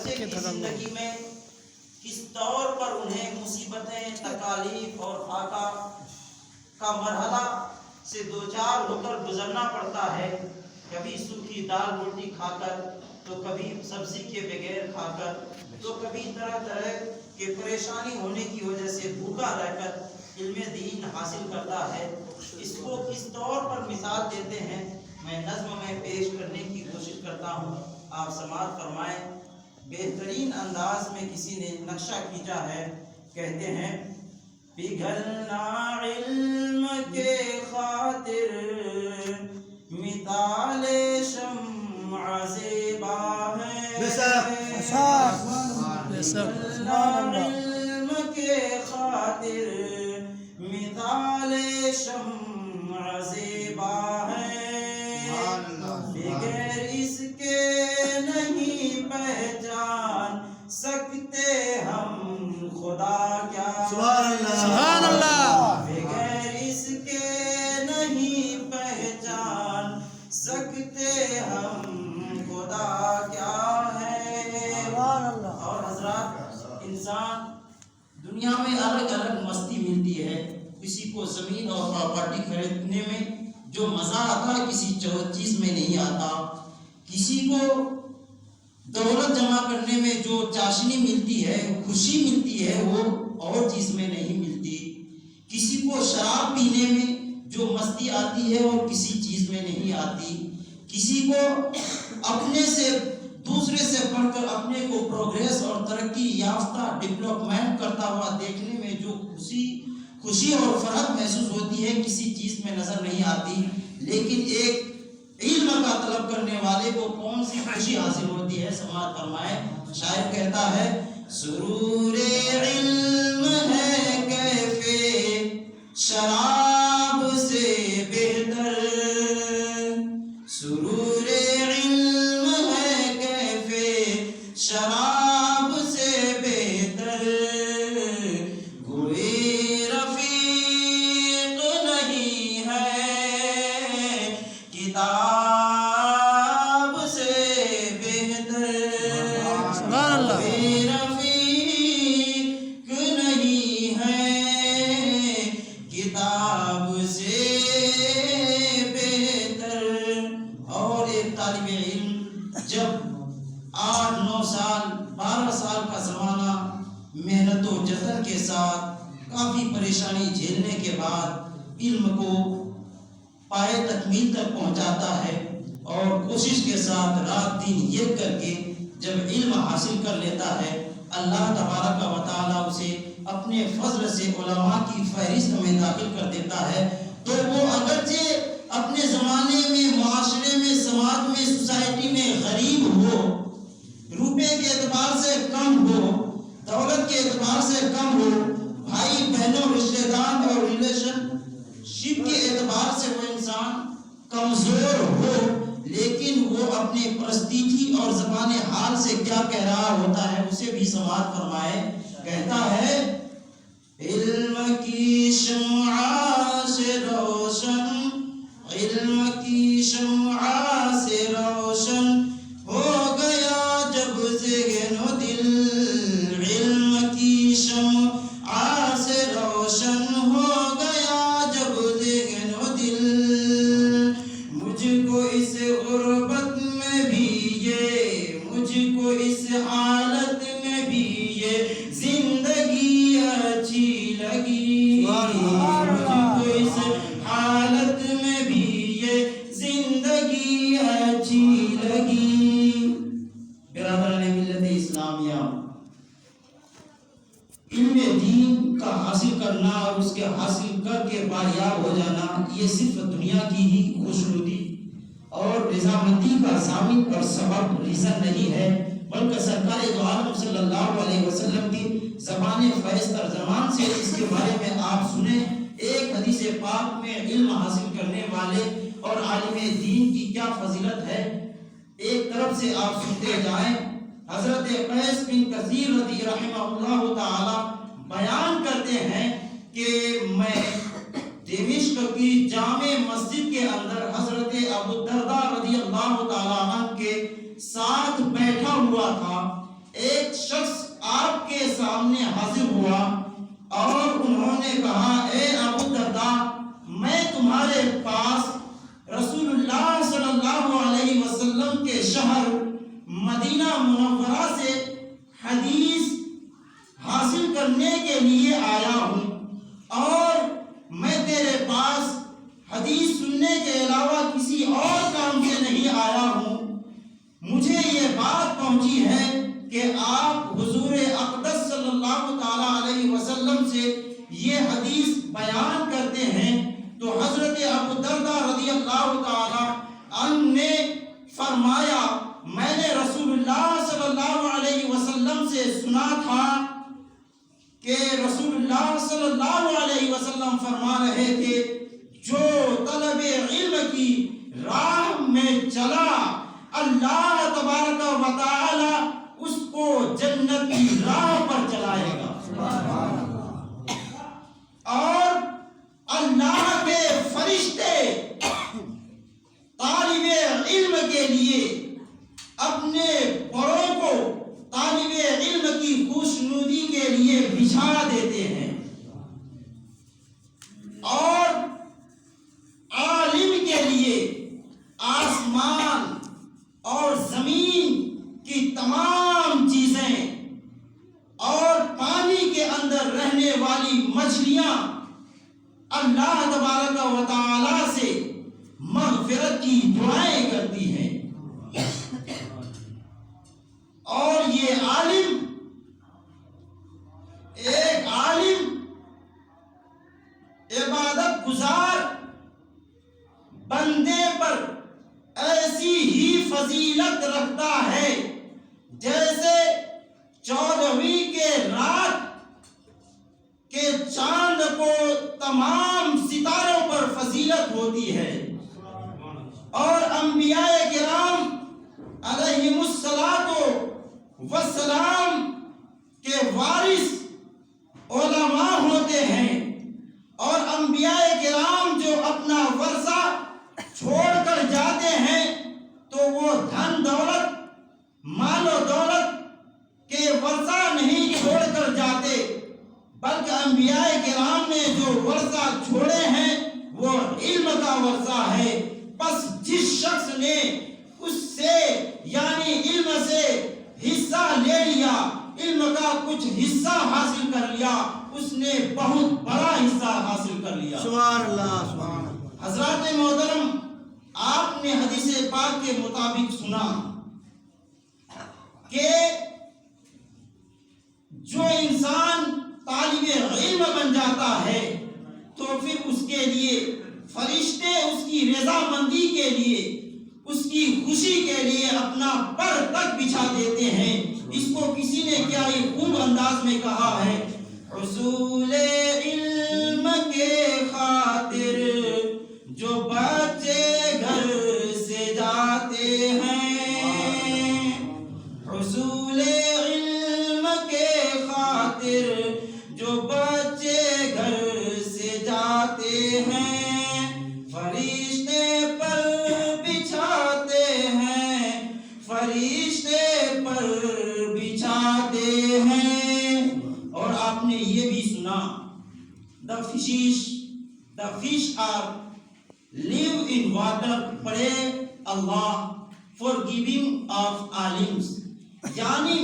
عرصے کی زندگی میں کس طور پر انہیں مصیبتیں، تکالیف اور خاکہ کا مرحلہ سے دوچار ہو کر گزرنا پڑتا ہے، کبھی سوکھی دال روٹی کھا کر، تو کبھی سبزی کے بغیر کھا کر، تو کبھی طرح طرح کے پریشانی ہونے کی وجہ سے بھوکا رہ کر علم دین حاصل کرتا ہے۔ اس کو کس طور پر مثال دیتے ہیں، میں نظم میں پیش کرنے کی کوشش کرتا ہوں، آپ سماعت فرمائیں۔ بہترین انداز میں کسی نے نقشہ کھینچا ہے، کہتے ہیں پگھلنا علم کے خاطر مثال شمع زیبا ہے، پگھلنا علم کے خاطر مثال شمع زیبا ہے، بغیر اس کے نہیں پہچان سکتے ہم خدا کیا، سبحان اللہ، بغیر اس کے نہیں پہچان سکتے ہم خدا کیا ہے۔ اور حضرات، انسان دنیا میں الگ الگ مستی ملتی ہے، کسی کو زمین اور پراپرٹی خریدنے میں جو مزہ آتا ہے کسی چیز میں نہیں آتا، کسی کو دولت جمع کرنے میں جو چاشنی ملتی ہے، خوشی ملتی ہے، وہ اور چیز میں نہیں ملتی، کسی کو شراب پینے میں جو مستی آتی ہے اور کسی چیز میں نہیں آتی، کسی کو اپنے سے دوسرے سے بڑھ کر اپنے کو پروگریس اور ترقی یافتہ ڈیولپمنٹ کرتا ہوا دیکھنے میں جو خوشی اور فرحت محسوس ہوتی ہے، کسی چیز میں نظر نہیں آتی۔ لیکن ایک علم کا طلب کرنے والے کو کون سی خوشی حاصل ہوتی ہے، سماعت فرمائیں۔ شاعر کہتا ہے سرور علم ہے کیف شراب سے بہتر، سرور علم ہے کیف شراب سے بہتر، کوئی رفیق نہیں ہے کتاب سے بہتر، سبحان اللہ، کوئی رفیق نہیں ہے کتاب سے بہتر۔ اور ایک طالب علم جب 8-9 سال 12 سال کا زمانہ محنت و جہد کے ساتھ کافی پریشانی جھیلنے کے بعد علم کو پائے تکمیل تک پہنچاتا ہے، اور کوشش کے ساتھ رات دن ایک کر کے جب علم حاصل کر لیتا ہے، اللہ تبارک و تعالیٰ اسے اپنے فضل سے علماء کی فہرست میں داخل کر دیتا ہے، تو وہ اگرچہ اپنے زمانے میں، معاشرے میں، سماج میں، سوسائٹی میں غریب ہو، روپے کے اعتبار سے کم ہو، دولت کے اعتبار سے کم ہو، بھائی بہنوں، رشتہ دار اور ریلیشن شپ کے اعتبار سے وہ انسان کمزور ہو، لیکن وہ اپنے پرستیجی اور زبان حال سے کیا کہہ رہا ہوتا ہے اسے بھی سماعت فرمائے۔ کہتا ہے علم کی شمع سے روشن، علم کی شمع سے روشن ہو گیا جب ذہن و دل، علم کی شمع سے روشن ہو گیا جب ذہن و دل، مجھ کو اس غربت میں بھی یہ، مجھ کو اس حالت میں بھی یہ زندگی اچھی لگی، مجھ کو اس حالت میں بھی یہ زندگی اچھی لگی۔ برادران ملت اسلامیہ، علم دین کا حاصل کرنا اور اس کے حاصل کر کے باریاب ہو جانا، یہ صرف دنیا کی ہی خوشنودی اور رضامندی کا ضامن اور سبب ریزن نہیں ہے، بلکہ سرکار دو عالم صلی اللہ علیہ وسلم کی زبان فیض ترجمان سے اس کے بارے میں آپ سنیں۔ ایک حدیث پاک میں علم حاصل کرنے والے اور عالم دین کی کیا فضیلت ہے، ایک طرف سے آپ سنتے جائیں۔ حضرت قیس بن کثیر رضی رحمہ اللہ تعالی بیان کرتے ہیں کہ میں دمشق کی جامع مسجد کے اندر حضرت ابو الدرداء رضی اللہ تعالی عنہ کے ساتھ بیٹھا ہوا تھا۔ سامنے حاضر ہوا اور انہوں نے کہا اے ابو الدرداء میں تمہارے پاس رسول اللہ صلی اللہ علیہ وسلم کے شہر مدینہ منورہ سے حدیث حاصل کرنے کے لیے آیا ہوں اور میں تیرے پاس حدیث سننے کے علاوہ کسی اور کام سے نہیں آیا ہوں۔ مجھے یہ بات پہنچی ہے کہ آپ حضور اقدس صلی اللہ تعالی علیہ وسلم سے یہ حدیث بیان کرتے ہیں۔ تو حضرت ابو الدرداء رضی اللہ تعالی عنہ نے فرمایا میں نے رسول اللہ صلی اللہ علیہ وسلم سے سنا تھا کہ رسول اللہ صلی اللہ علیہ وسلم فرما رہے تھے جو طلب علم کی راہ میں چلا اللہ تبارک و تعالی اس کو جنت کی راہ پر چلائے گا، اور اللہ کے فرشتے طالب علم کے لیے اپنے پروں کو طالب علم کی خوشنودی کے لیے بچھا دیتے ہیں، اور عالم کے لیے آسمان اور زمین کی تمام چیزیں اور پانی کے اندر رہنے والی مچھلیاں اللہ تبارک و تعالی سے مغفرت کی دعائیں کرتی ہیں، اور یہ عالم ایک عالم عبادت گزار بندے پر ایسی ہی فضیلت رکھتا ہے جیسے 14ویں کے رات کے چاند کو تمام ستاروں پر فضیلت ہوتی ہے، اور انبیاء کرام علیہم الصلاۃ والسلام کے وارث علماء ہوتے ہیں، اور انبیاء کرام جو اپنا ورثہ چھوڑ کر جاتے ہیں تو وہ دھن دولت مال و دولت کے ورثہ نہیں چھوڑ کر جاتے، بلکہ انبیاء کرام نے جو ورثہ چھوڑے ہیں وہ علم کا ورثہ ہے۔ پس جس شخص نے اس سے یعنی علم سے حصہ لے لیا، علم کا کچھ حصہ حاصل کر لیا، اس نے بہت بڑا حصہ حاصل کر لیا۔ سبحان اللہ سبحان اللہ۔ حضرات محترم، آپ نے حدیث پاک کے مطابق سنا کہ جو انسان طالب علم بن جاتا ہے تو پھر اس کے لیے فرشتے اس کی رضامندی کے لیے، اس کی خوشی کے لیے اپنا پر تک بچھا دیتے ہیں۔ اس کو کسی نے کیا ہی خوب انداز میں کہا ہے، حصول علم کے خاطر جو بچے گھر سے جاتے ہیں، حصول علم کے خاطر جو بچے گھر سے جاتے ہیں، فرشتے پر بچھاتے ہیں، فرشتے پر بچھاتے ہیں۔ اور آپ نے یہ بھی سنا the fish are live in water, pray Allah forgiving of alims، یعنی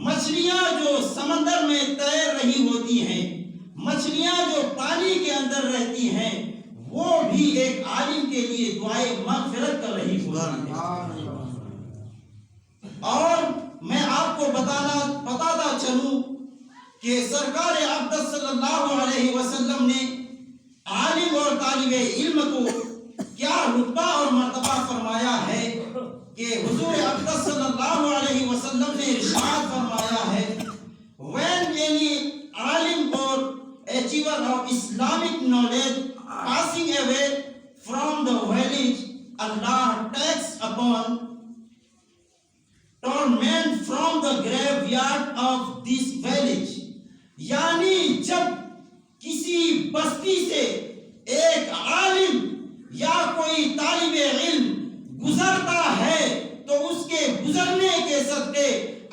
مچھلیاں جو سمندر میں تیر رہی ہوتی ہیں، مچھلیاں جو پانی کے اندر رہتی ہیں، وہ بھی ایک عالم کے لیے دعائے مغفرت کر رہی ہوتی ہیں۔ اور میں آپ کو بتاتا چلوں کہ سرکار اقدس صلی اللہ علیہ وسلم نے عالم اور طالب علم کو کیا رتبہ اور مرتبہ فرمایا ہے کہ حضور اقدس صلی اللہ علیہ وسلم نے ارشاد فرمایا ہے، when any Alam or achiever of Islamic knowledge passing away from the village, Allah takes upon torment from the graveyard of this village۔ یعنی جب کسی بستی سے ایک عالم یا کوئی طالب علم گزرتا ہے تو اس کے گزرنے کے صدقے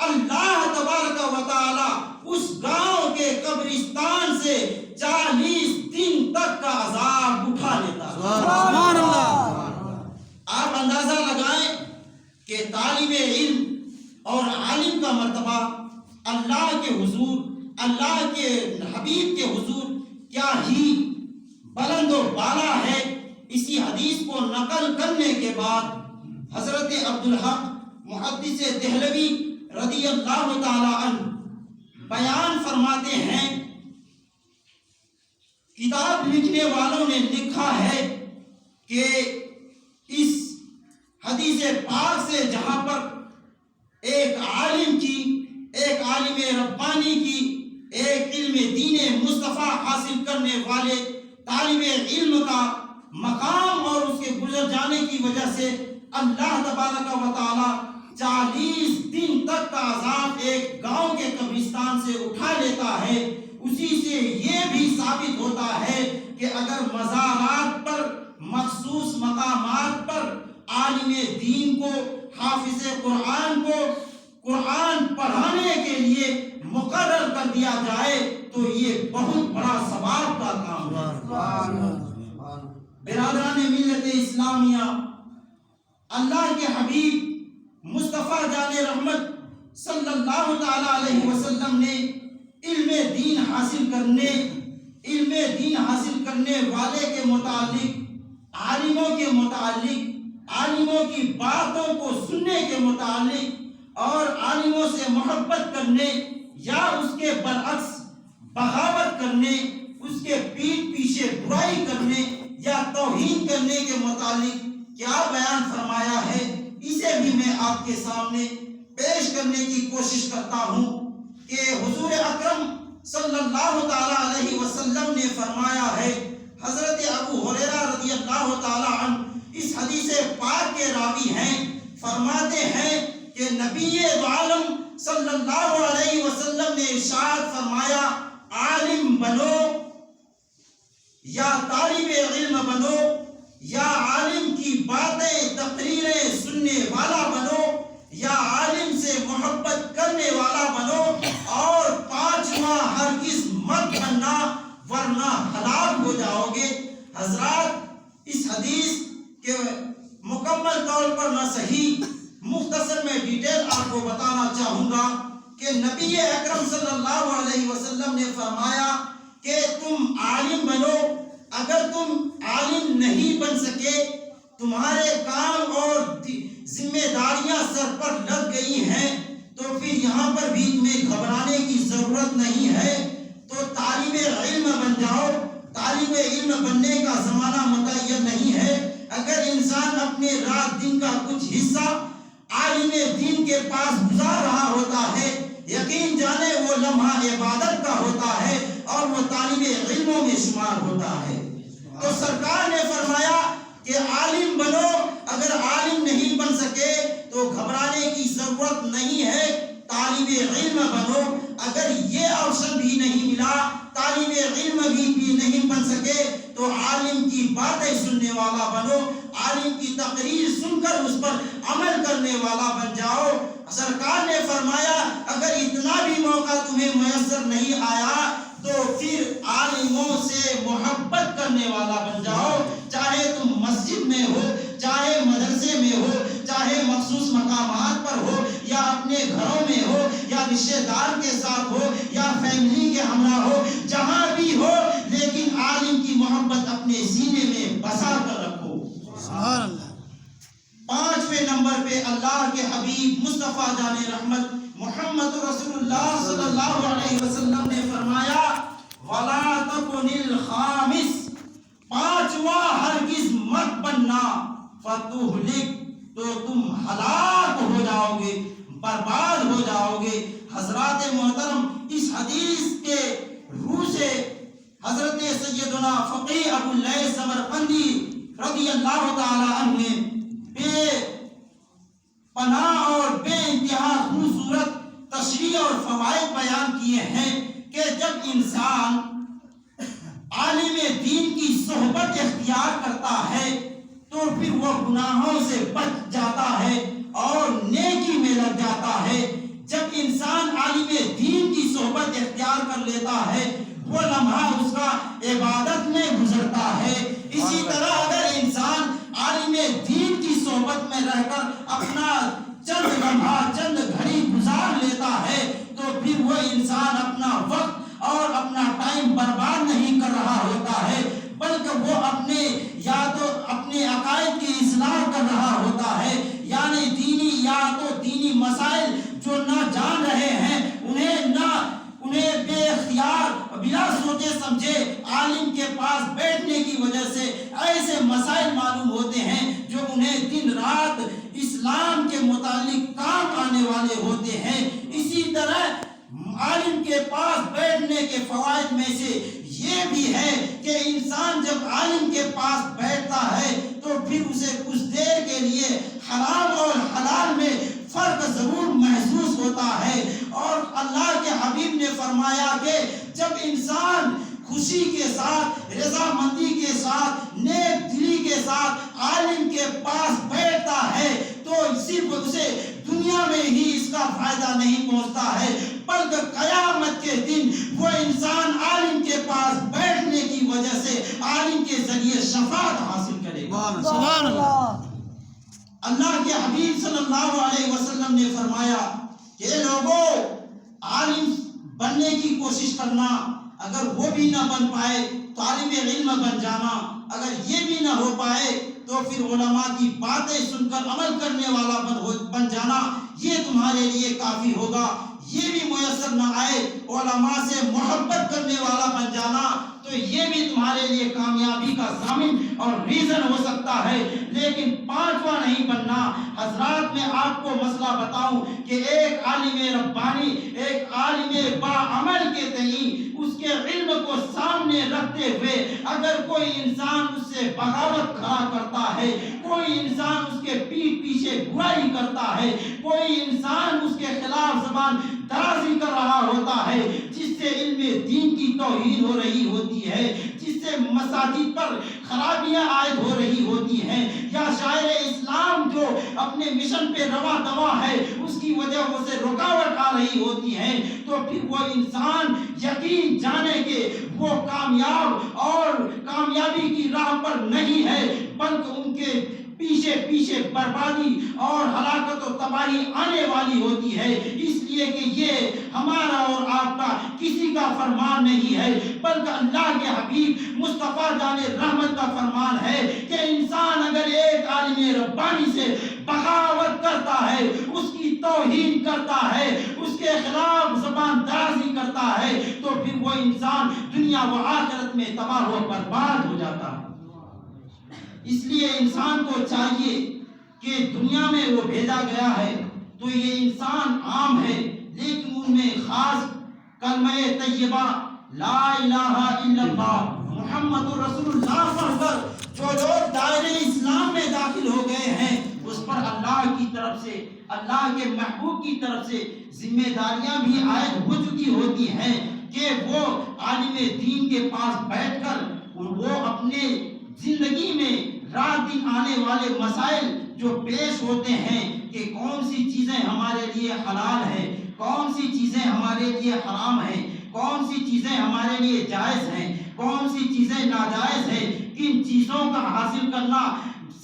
اللہ تبارک و تعالی اس گاؤں کے قبرستان سے 40 دن تک کا عذاب اٹھا لیتا ہے۔ سبحان اللہ۔ آپ اندازہ لگائیں کہ طالب علم اور عالم کا مرتبہ اللہ کے حضور، اللہ کے حبیب کے حضور کیا ہی بلند و بالا ہے۔ اسی حدیث کو نقل کرنے کے بعد حضرت عبدالحق محدث دہلوی رضی اللہ تعالی عنہ بیان فرماتے ہیں، کتاب لکھنے والوں نے لکھا ہے کہ اس حدیث پاک سے جہاں پر ایک عالم کی، ایک عالم ربانی کی، ایک علم دین مصطفیٰ حاصل کرنے والے طالب علم کا مقام اور اس کے گزر جانے کی وجہ سے اللہ تبارک و تعالی 40 دن تک کا عذاب ایک گاؤں کے قبرستان سے اٹھا لیتا ہے، اسی سے یہ بھی ثابت ہوتا ہے کہ اگر مزارات پر، مخصوص مقامات پر عالم دین کو، حافظ قرآن کو قرآن پڑھانے کے لیے مقرر کر دیا جائے تو یہ بہت بڑا ثواب کا کام ہے۔ برادران ملت اسلامیہ، اللہ کے حبیب مصطفیٰ جان رحمت صلی اللہ تعالی علیہ وسلم نے علم دین حاصل کرنے والے کے متعلق، عالموں کے متعلق، عالموں کی باتوں کو سننے کے متعلق اور عالموں سے محبت کرنے یا اس کے برعکس بغاوت کرنے، اس کے پیٹھ پیچھے برائی کرنے یا توہین کرنے کے متعلق کیا بیان فرمایا ہے، اسے بھی میں آپ کے سامنے پیش کرنے کی کوشش کرتا ہوں کہ حضور اکرم صلی اللہ تعالی علیہ وسلم نے فرمایا ہے، حضرت ابو ہریرہ رضی اللہ تعالی عنہ اس حدیث پاک کے راوی ہیں، فرماتے ہیں کہ نبی عالم صلی اللہ علیہ وسلم نے ارشاد فرمایا، عالم بنو یا طالب علم بنو یا عالم کی باتیں تقریریں سننے والا بنو یا عالم سے محبت کرنے والا بنو، اور 5واں ہرگز مت بننا ورنہ ہلاک ہو جاؤ گے۔ حضرات، اس حدیث کے مکمل طور پر نہ صحیح، مختصر میں ڈیٹیل آپ کو بتانا چاہوں گا کہ نبی اکرم صلی اللہ علیہ وسلم نے فرمایا کہ تم عالم بنو، اگر تم عالم نہیں بن سکے، تمہارے کام اور ذمہ داریاں سر پر لگ گئی ہیں، تو پھر یہاں پر بھی تمہیں گھبرانے کی ضرورت نہیں ہے، تو طالب علم بن جاؤ۔ طالب علم بننے کا زمانہ متعین نہیں ہے۔ اگر انسان اپنے رات دن کا کچھ حصہ عالم دین کے پاس گزار رہا ہوتا ہے، یقین جانے وہ لمحہ عبادت کا ہوتا ہے اور وہ طالب علموں میں شمار ہوتا ہے۔ تو سرکار نے فرمایا کہ عالم بنو، اگر عالم نہیں بن سکے تو گھبرانے کی ضرورت نہیں ہے، طالب علم بنو۔ اگر یہ آپشن بھی نہیں ملا، طالب علم بھی نہیں بن سکے تو عالم کی باتیں سننے والا بنو، عالم کی تقریر سن کر اس پر عمل کرنے والا بن جاؤ۔ سرکار نے فرمایا اگر اتنا بھی موقع تمہیں میسر نہیں آیا تو پھر عالموں سے محبت کرنے والا بن جاؤ، چاہے تم مسجد میں ہو، چاہے مدرسے میں ہو، چاہے مخصوص مقامات پر ہو، یا اپنے گھروں میں ہو، یا رشتہ دار کے ساتھ ہو، یا فیملی کے ہمراہ ہو، جہاں بھی ہو، لیکن عالم کی محبت اپنے سینے میں بسا کر رکھو۔ سبحان اللہ۔ 5ویں نمبر پہ اللہ کے حبیب مصطفیٰ جان رحمت محمد رسول اللہ صلی اللہ علیہ وسلم نے فرمایا، وَلَا تَكُنِ الْخَامِسِ، 5واں ہرگز مت بننا، فَتُهْلِكَ، تو تم ہلاک ہو جاؤ گے، برباد ہو جاؤ گے۔ حضرات محترم، اس حدیث کے روح سے حضرت سیدنا فقیہ ابو اللیث سمرقندی رضی اللہ تعالی عنہ نے بے پناہ اور بے انتہا خوبصورت تشریح اور فوائد بیان کیے ہیں کہ جب انسان عالم دین کی صحبت اختیار کرتا ہے تو پھر وہ گناہوں سے جاتا ہے اور نیکی میں لگ جاتا ہے۔ جب انسان عالم دین اپنا چند لمحہ چند گھڑی گزار لیتا ہے تو پھر وہ انسان اپنا وقت اور اپنا ٹائم برباد نہیں کر رہا ہوتا ہے، بلکہ وہ اپنے یا تو اپنے عقائد کی اصلاح کر رہا ہوتا ہے، یعنی دینی یا تو دینی مسائل جو نہ جان رہے ہیں انہیں بے اختیار بلا سوچے سمجھے عالم کے پاس بیٹھنے کی وجہ سے ایسے مسائل معلوم ہوتے ہیں جو انہیں دن رات اسلام کے متعلق کام آنے والے ہوتے ہیں۔ اسی طرح عالم کے پاس بیٹھنے کے فوائد میں سے یہ بھی ہے کہ انسان جب عالم کے پاس بیٹھتا ہے تو پھر اسے کچھ دیر کے لیے حرام اور حلال میں فرق ضرور محسوس ہوتا ہے، اور اللہ کے حبیب نے فرمایا کہ جب انسان خوشی کے ساتھ، رضامندی کے ساتھ، نیک دلی کے ساتھ عالم کے پاس بیٹھتا ہے تو صرف اسے دنیا میں ہی اس کا فائدہ نہیں پہنچتا ہے، بلکہ قیامت کے دن وہ انسان عالم کے پاس بیٹھنے کی وجہ سے عالم کے ذریعے شفاعت حاصل کرے گا۔ سبحان اللہ۔ اللہ کے حبیب صلی اللہ علیہ وسلم نے فرمایا کہ لوگوں، عالم بننے کی کوشش کرنا، اگر وہ بھی نہ بن پائے طالب علم بن جانا، اگر یہ بھی نہ ہو پائے تو پھر علماء کی باتیں سن کر عمل کرنے والا بن جانا، یہ تمہارے لیے کافی ہوگا۔ یہ بھی میسر نہ آئے علماء سے محبت کرنے والا بن جانا تو یہ بھی تمہارے لیے کامیابی کا ضامن اور ریزن ہو سکتا ہے، لیکن پانچواں نہیں بننا۔ حضرات میں آپ کو مسئلہ بتاؤں کہ ایک عالم ربانی، ایک عالم باعمل کے تئیں اس کے علم کو سامنے رکھتے ہوئے اگر کوئی انسان اس سے بغاوت کھڑا کرتا ہے، کوئی انسان اس کے پیٹھ پیچھے برائی کرتا ہے، کوئی انسان اس کے خلاف زبان درازی کر رہا ہوتا ہے، جس سے علم دین کی توہین ہو رہی ہوتی ہے، جس سے مساجد پر خرابیاں عائد ہو رہی ہوتی ہیں، یا شاعر اسلام جو اپنے مشن پہ رواں دواں ہے اس کی وجہ سے رکاوٹ آ رہی ہوتی ہے، تو پھر وہ انسان یقین جانے کہ وہ کامیاب اور کامیابی کی راہ پر نہیں ہے، بلکہ ان کے پیچھے بربادی اور ہلاکت و تباہی آنے والی ہوتی ہے۔ اس لیے کہ یہ ہمارا اور آپ کا کسی کا فرمان نہیں ہے، بلکہ اللہ کے حبیب مصطفیٰ جان رحمت کا فرمان ہے کہ انسان اگر ایک عالم ربانی سے بغاوت کرتا ہے، اس کی توہین کرتا ہے، اس کے خلاف زبان درازی کرتا ہے، تو پھر وہ انسان دنیا و آخرت میں تباہ و برباد ہو جاتا ہے۔ اس لیے انسان کو چاہیے کہ دنیا میں وہ بھیجا گیا ہے تو یہ انسان عام ہے، لیکن ان میں خاص کلمہ طیبہ لا الہ الا اللہ محمد رسول اللہ پڑھ کر جو لوگ دائرے اسلام میں داخل ہو گئے ہیں، اس پر اللہ کی طرف سے، اللہ کے محبوب کی طرف سے ذمہ داریاں بھی عائد ہو چکی ہوتی ہیں کہ وہ عالم دین کے پاس بیٹھ کر وہ اپنے زندگی میں رات دن آنے والے مسائل جو پیش ہوتے ہیں کہ کون سی چیزیں ہمارے لیے حلال ہیں، کون سی چیزیں ہمارے لیے حرام ہیں، کون سی چیزیں ہمارے لیے جائز ہیں، کون سی چیزیں ناجائز ہیں، کن چیزوں کا حاصل کرنا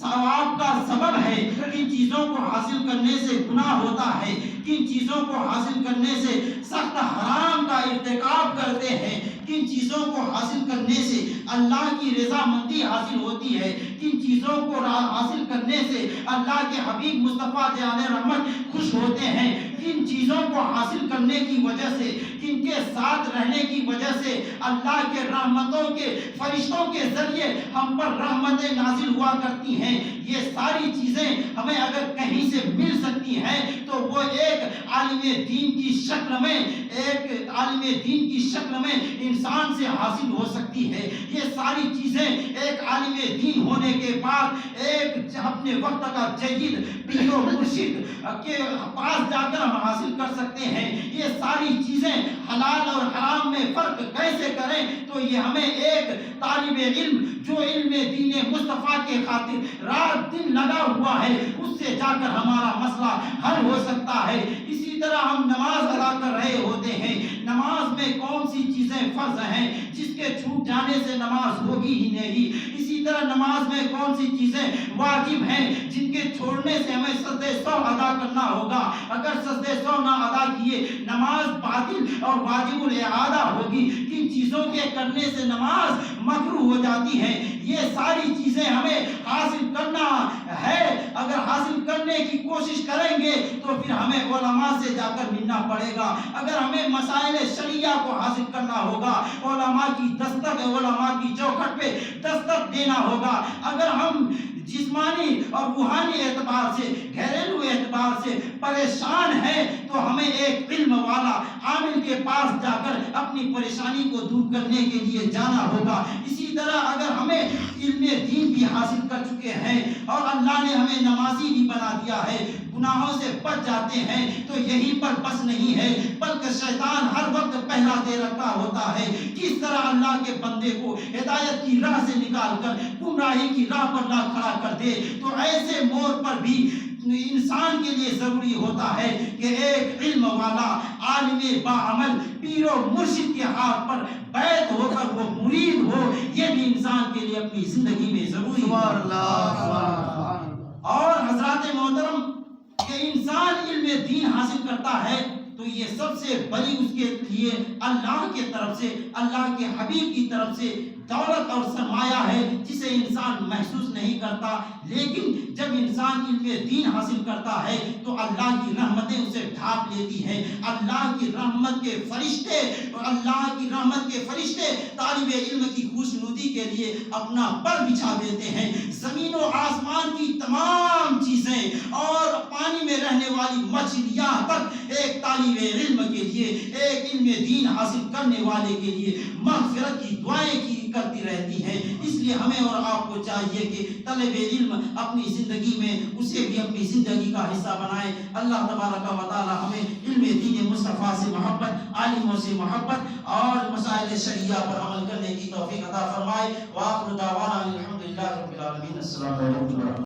ثواب کا سبب ہے، کن چیزوں کو حاصل کرنے سے گناہ ہوتا ہے، کن چیزوں کو حاصل کرنے سے سخت حرام کا ارتکاب کرتے ہیں، کن چیزوں کو حاصل کرنے سے اللہ کی رضامندی حاصل ہوتی ہے، کن چیزوں کو حاصل کرنے سے اللہ کے حبیب مصطفیٰ جان رحمت خوش ہوتے ہیں، کن چیزوں کو حاصل کرنے کی وجہ سے، کن کے ساتھ رہنے کی وجہ سے اللہ کے رحمتوں کے فرشتوں کے ذریعے ہم پر رحمتیں نازل ہوا کرتی ہیں۔ یہ ساری چیزیں ہمیں اگر کہیں سے مل سکتی ہیں تو وہ ایک عالم دین کی شکل میں، ایک عالم دین کی شکل میں انسان سے حاصل ہو سکتی ہے۔ یہ ساری چیزیں ایک عالم دین ہونے کے بعد ایک اپنے وقت کا جید پیر و مرشد کے پاس جا کر ہم حاصل کر سکتے ہیں۔ یہ ساری چیزیں حلال اور حرام میں فرق کیسے کریں تو یہ ہمیں ایک طالب علم جو علم دین مصطفیٰ کے خاطر رات دن لگا ہوا ہے اس سے جا کر ہمارا مسئلہ حل ہو سکتا ہے۔ اسی طرح ہم نماز ادا کر رہے ہوتے ہیں، نماز میں کون سی چیز چیزیں فرض ہیں جس کے چھوٹ جانے سے نماز ہوگی ہی نہیں. اسی طرح نماز میں کون سی چیزیں واجب ہیں جن کے چھوڑنے سے ہمیں سجدہ سہو ادا کرنا ہوگا. اگر سجدہ سہو نہ ادا کیے نماز باطل اور واجب الاعادہ ہوگی. کن چیزوں کے کرنے سے نماز مکروہ ہو جاتی ہے. یہ ساری چیزیں ہمیں حاصل کرنا ہے. اگر حاصل کرنے کی کوشش کریں گے تو پھر ہمیں علماء سے جا کر ملنا پڑے گا. اگر ہمیں مسائل شریعہ کو حاصل کرنا ہوگا علماء کی دستک علماء کی چوکھٹ پہ دستک دینا ہوگا. اگر ہم جسمانی اور روحانی اعتبار سے گھریلو اعتبار سے پریشان ہیں تو ہمیں ایک علم والا عامل کے پاس جا کر اپنی پریشانی کو دور کرنے کے لیے جانا ہوگا. اسی طرح اگر ہمیں علم دین بھی حاصل کر چکے ہیں اور اللہ نے ہمیں نمازی بھی بنا دیا ہے, گناہوں سے بچ جاتے ہیں, تو یہیں پر بس نہیں ہے بلکہ شیطان ہر وقت پہلا دے رکھا ہوتا ہے کس طرح اللہ کے بندے کو ہدایت کی راہ سے نکال کر گمراہی کی راہ پر لا کھڑا کر دے. تو ایسے موڑ پر بھی انسان کے لیے ضروری ہوتا ہے کہ ایک علم والا عالم باعمل پیر و مرشد کے ہاتھ پر بیعت ہو کر وہ مرید ہو. یہ بھی انسان کے لیے اپنی زندگی میں ضروری ہے. اور حضرات محترم کہ انسان علم دین حاصل کرتا ہے تو یہ سب سے بڑی اس کے لیے اللہ کے طرف سے اللہ کے حبیب کی طرف سے دولت اور سرمایہ ہے جسے انسان محسوس نہیں کرتا. لیکن جب انسان علم دین حاصل کرتا ہے تو اللہ کی رحمتیں اسے ڈھانپ لیتی ہیں. اللہ کی رحمت کے فرشتے طالب علم کی خوشنودی کے لیے اپنا پر بچھا دیتے ہیں. زمین و آسمان کی تمام چیزیں اور پانی میں رہنے والی مچھلیاں تک ایک طالب علم کے لیے ایک علم دین حاصل کرنے والے کے لیے مغفرت کی دعائیں کرتی رہتی ہیں. اس لیے ہمیں اور آپ کو چاہیے کہ طالب علم اپنی زندگی میں اسے بھی اپنی زندگی کا حصہ بنائے. اللہ تبارک و تعالی ہمیں علم دین مصطفیٰ سے محبت, عالموں سے محبت اور مسائل شریعہ پر عمل کرنے کی توفیق عطا فرمائے. وآخر دعوانا الحمدللہ رب العالمین. السلام علیکم.